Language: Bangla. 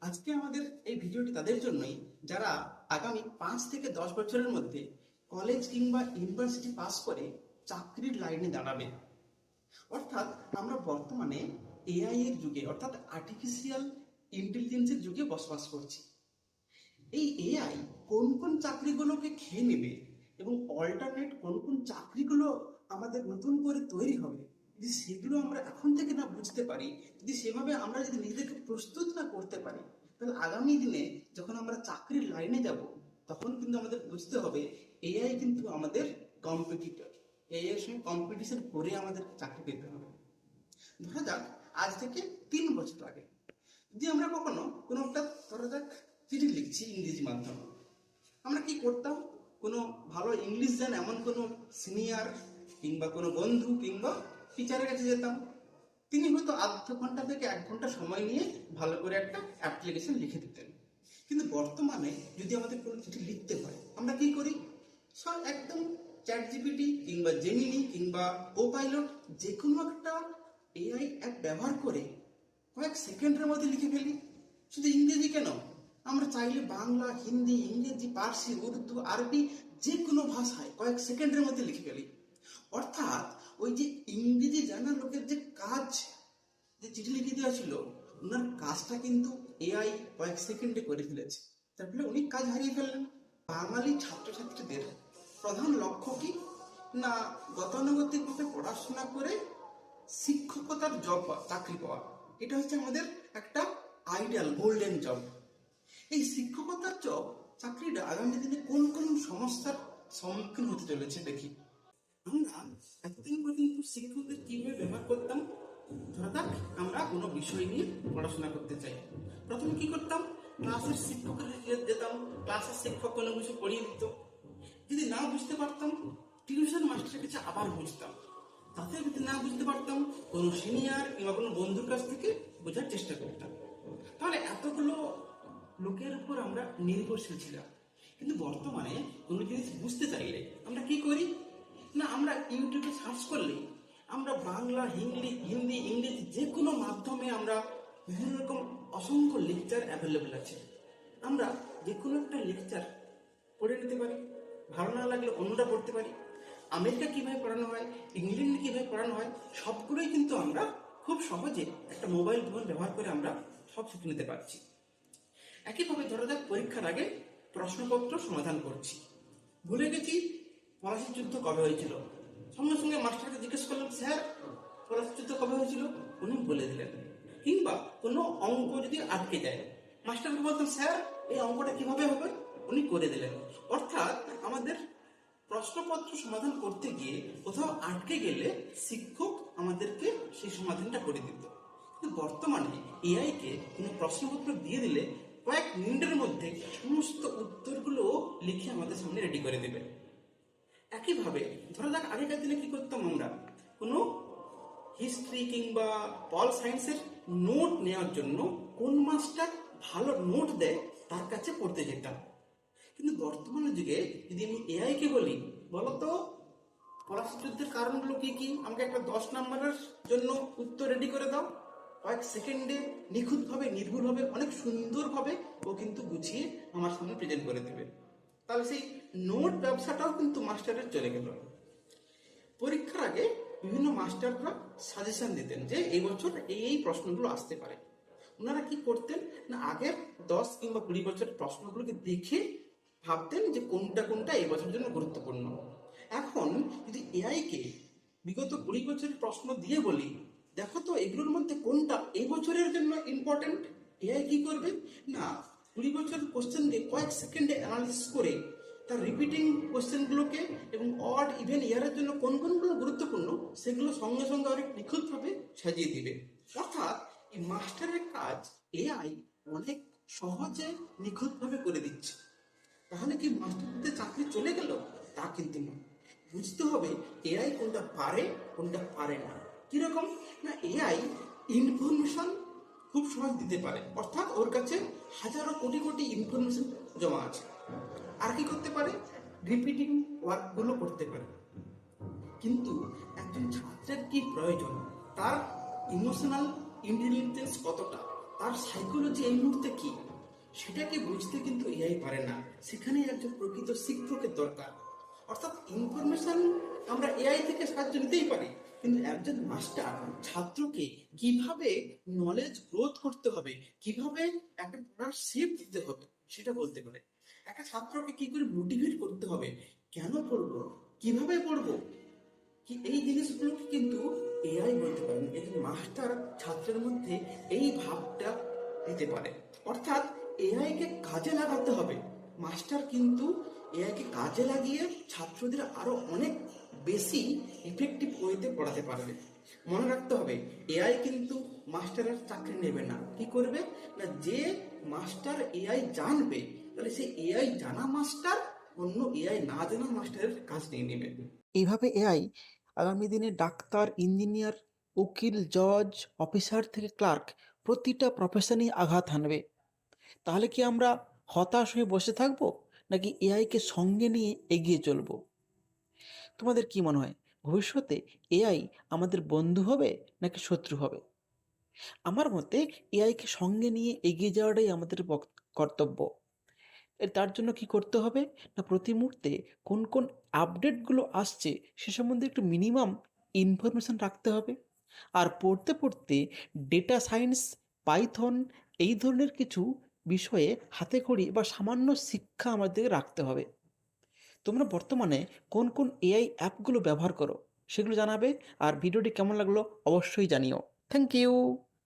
আজকে আমাদের এই ভিডিওটি তাদের জন্যই যারা আগামী 5 থেকে 10 বছরের মধ্যে কলেজ কিংবা ইউনিভার্সিটি পাস করে চাকরির লাইনে দাঁড়াবে। অর্থাৎ আমরা বর্তমানে এআই এর যুগে অর্থাৎ আর্টিফিশিয়াল ইন্টেলিজেন্সের যুগে বসবাস করছি। এই এআই কোন কোন চাকরিগুলোকে খেয়ে নেবে এবং অল্টারনেট কোন কোন চাকরিগুলো আমাদের নতুন করে তৈরি হবে, যদি সেগুলো আমরা এখন থেকে না বুঝতে পারি, যদি সেভাবে আমরা যদি নিজেদেরকে প্রস্তুত না করতে পারি, তাহলে আগামী দিনে যখন আমরা চাকরির লাইনে যাব তখন কিন্তু আমাদের বুঝতে হবে এআই কিন্তু আমাদের কম্পিটিটর। এআই এর সঙ্গে কম্পিটিশন করে আমাদের চাকরি পেতে হবে। ধরা যাক আজ থেকে 3 বছর আগে যদি আমরা কখনো কোনো একটা ধরা যাক চিঠি লিখছি ইংরেজি মাধ্যমে, আমরা কি করতাম? কোনো ভালো ইংলিশ জানে এমন কোনো সিনিয়র কিংবা কোনো বন্ধু কিংবা টিচারের কাছে যেতাম। তিনি হয়তো আধ ঘন্টা থেকে 1 ঘন্টা সময় নিয়ে ভালো করে একটা অ্যাপ্লিকেশন লিখে দিতেন। কিন্তু বর্তমানে যদি আমাদের কোনো চিঠি লিখতে হয় আমরা কি করি? সব একদম চ্যাট জিপিটি কিংবা জেমিনি কিংবা কোপাইলট যে কোনো একটা এআই অ্যাপ ব্যবহার করে কয়েক সেকেন্ডের মধ্যে লিখে ফেলি। শুধু ইংরেজি কেন, আমরা চাইলে বাংলা, হিন্দি, ইংরেজি, পার্সি, উর্দু, আরবি যে কোনো ভাষায় কয়েক সেকেন্ডের মধ্যে লিখে ফেলি। অর্থাৎ ওই যে ইংরেজি জানা লোকের যে কাজ, যে চিঠি লিখে দেওয়া ছিল, ওনার কাজটা কিন্তু এআই কয়েক সেকেন্ডে করে ফেলেছে। তার ফলে উনি কাজ হারিয়ে ফেললেন। বাঙালি ছাত্রছাত্রীদের প্রধান লক্ষ্য কি? না গতানুগতিকভাবে পড়াশোনা করে শিক্ষকতার জব চাকরি পাওয়া। এটা হচ্ছে আমাদের একটা আইডিয়াল গোল্ডেন জব। এই শিক্ষকতার জব চাকরিটা আগামী দিনে কোন কোন সমস্যার সম্মুখীন হতে চলেছে দেখি। আমরা এতদিন পর্যন্ত শিক্ষকদের কিভাবে ব্যবহার করতাম? ধরা যাক আমরা কোনো বিষয় নিয়ে পড়াশোনা করতে চাই, প্রথমে কি করতাম? ক্লাসের শিক্ষকের যেতাম, ক্লাসের শিক্ষক কোনো কিছু পড়িয়ে দিত। যদি না বুঝতে পারতাম টিউশন মাস্টারের কাছে আবার বুঝতাম। তাতে যদি না বুঝতে পারতাম কোনো সিনিয়র কিংবা কোনো বন্ধুর কাছ থেকে বোঝার চেষ্টা করতাম। তাহলে এতগুলো লোকের উপর আমরা নির্ভরশীল ছিলাম। কিন্তু বর্তমানে কোনো জিনিস বুঝতে চাইলে আমরা কি করি? না আমরা ইউটিউবে সার্চ করলে আমরা বাংলা, হিন্দি, ইংরেজি যে কোনো মাধ্যমে আমরা বিভিন্ন রকম অসংখ্য লেকচার অ্যাভেলেবেল আছে। আমরা যে কোনো একটা লেকচার পড়ে নিতে পারি, ভালো না লাগলে অন্যটা পড়তে পারি। আমেরিকা কিভাবে পড়ানো হয়, ইংল্যান্ডে কিভাবে পড়ানো হয়, সবগুলোই কিন্তু আমরা খুব সহজে একটা মোবাইল ফোন ব্যবহার করে আমরা সব শিখে নিতে পারছি। একইভাবে ধরা যাক পরীক্ষার আগে প্রশ্নপত্র সমাধান করছি, ভুলে গেছি পলাশির যুদ্ধ কবে হয়েছিল, সঙ্গে সঙ্গে মাস্টারকে জিজ্ঞেস করলাম, স্যার পলাশির যুদ্ধ কবে হয়েছিল? উনি বলে দিলেন। কিংবা কোনো অঙ্ক যদি আটকে যায়, মাস্টারকে বলতাম, স্যার এই অঙ্কটা কিভাবে হবে? উনি করে দিলেন। অর্থাৎ আমাদের প্রশ্নপত্র সমাধান করতে গিয়ে কোথাও আটকে গেলে শিক্ষক আমাদেরকে সেই সমাধানটা করে দিত। কিন্তু বর্তমানে এআই কে কোনো প্রশ্নপত্র দিয়ে দিলে কয়েক মিনিটের মধ্যে সমস্ত উত্তরগুলো লিখে আমাদের সামনে রেডি করে দেবে। একইভাবে ধরা যাক আগেকার দিনে কি করতাম, আমরা কোনো হিস্ট্রি কিংবা পল সায়েন্সের নোট নেওয়ার জন্য কোন মাস্টার ভালো নোট দেয় তার কাছে পড়তে যেতাম। কিন্তু বর্তমানে যুগে যদি আমি এআই কে বলি, বলতো পলাশির যুদ্ধের কারণগুলো কি কি, আমাকে একটা 10 নম্বরের জন্য উত্তর রেডি করে দাও, কয়েক সেকেন্ডে নিখুঁতভাবে, নির্ভুলভাবে, অনেক সুন্দরভাবে ও কিন্তু গুছিয়ে আমার সামনে প্রেজেন্ট করে দেবে। তাহলে সেই নোট ব্যবসাটাও কিন্তু মাস্টারের চলে গেল। পরীক্ষার আগে বিভিন্ন মাস্টাররা সাজেশন দিতেন যে এই বছর এই প্রশ্নগুলো আসতে পারে। ওনারা কি করতেন না আগের 10 কিংবা 20 বছরের প্রশ্নগুলোকে দেখে ভাবতেন যে কোনটা কোনটা এই বছরের জন্য গুরুত্বপূর্ণ। এখন যদি এআই কে বিগত 20 বছরের প্রশ্ন দিয়ে বলি, দেখো তো এগুলোর মধ্যে কোনটা এই বছরের জন্য ইম্পর্টেন্ট, এআই কি করবে না 20 বছরের কোশ্চেনকে কয়েক সেকেন্ডে অ্যানালিসিস করে তার রিপিটিং কোশ্চেনগুলোকে এবং অড ইভেন ইয়ারের জন্য কোন কোনগুলো গুরুত্বপূর্ণ সেগুলো সঙ্গে সঙ্গে অনেক নিখুঁতভাবে সাজিয়ে দিবে। অর্থাৎ এই মাস্টারের কাজ এআই অনেক সহজে নিখুঁতভাবে করে দিচ্ছে। তাহলে কি মাস্টারদের চাকরি চলে গেল? তা কিন্তু না। বুঝতে হবে এআই কোনটা পারে কোনটা পারে না। কিরকম না এআই ইনফরমেশন খুব সহজ দিতে পারে, অর্থাৎ ওর কাছে হাজারো কোটি কোটি ইনফরমেশন জমা আছে। আর কি করতে পারে? রিপিটিং ওয়ার্কগুলো করতে পারে। কিন্তু একজন ছাত্রের কি প্রয়োজন, তার ইমোশনাল ইন্টেলিজেন্স কতটা, তার সাইকোলজি এই মুহূর্তে কি, সেটাকে বুঝতে কিন্তু এআই পারে না, সেখানে একজন প্রকৃত শিক্ষকের দরকার। অর্থাৎ ইনফরমেশন আমরা এআই থেকে সাহায্য নিতেই পারি, কিন্তু একজন মাস্টার ছাত্রকে কিভাবে নলেজ গ্রোথ করতে হবে, কিভাবে একটা পড়ার শেপ দিতে হবে সেটা বলতে পারে। একটা ছাত্রকে কি করে মোটিভেট করতে হবে, কেন পড়বো, কিভাবে পড়বো, কি এই জিনিসগুলোকে কিন্তু এআই বলতে পারেন। একজন মাস্টার ছাত্রের মধ্যে এই ভাবটা দিতে পারে। অর্থাৎ এআই কে কাজে লাগাতে হবে। মাস্টার কিন্তু এআই কে কাজে লাগিয়ে ছাত্রদের আরো অনেক বেশি ইফেক্টিভ ওয়েতে পড়াতে পারবে। মনে রাখতে হবে, এআই কিন্তু মাস্টারের চাকরি নেবে না। কি করবে না, যে মাস্টার এআই জানবে, তাহলে সেই এআই জানা মাস্টার অন্য এআই না জানা মাস্টারের কাজ নিয়ে নেবে। এইভাবে এআই আগামী দিনে ডাক্তার, ইঞ্জিনিয়ার, উকিল, জজ, অফিসার থেকে ক্লার্ক প্রতিটা প্রফেশনেই আঘাত হানবে। তাহলে কি আমরা হতাশ হয়ে বসে থাকবো, নাকি এআইকে সঙ্গে নিয়ে এগিয়ে চলবো? তোমাদের কি মনে হয়, ভবিষ্যতে এআই আমাদের বন্ধু হবে নাকি শত্রু হবে? আমার মতে এআইকে সঙ্গে নিয়ে এগিয়ে যাওয়াটাই আমাদের কর্তব্য। তার জন্য কি করতে হবে না, প্রতি মুহূর্তে কোন কোন আপডেটগুলো আসছে সে সম্বন্ধে একটু মিনিমাম ইনফরমেশন রাখতে হবে। আর পড়তে পড়তে ডেটা সায়েন্স, পাইথন এই ধরনের কিছু বিষয়ে হাতেখড়ি বা সামান্য শিক্ষা আমাদের রাখতে হবে। তোমরা বর্তমানে কোন কোন এআই অ্যাপগুলো ব্যবহার করো সেগুলো জানাবে, আর ভিডিওটি কেমন লাগলো অবশ্যই জানিও। Thank you.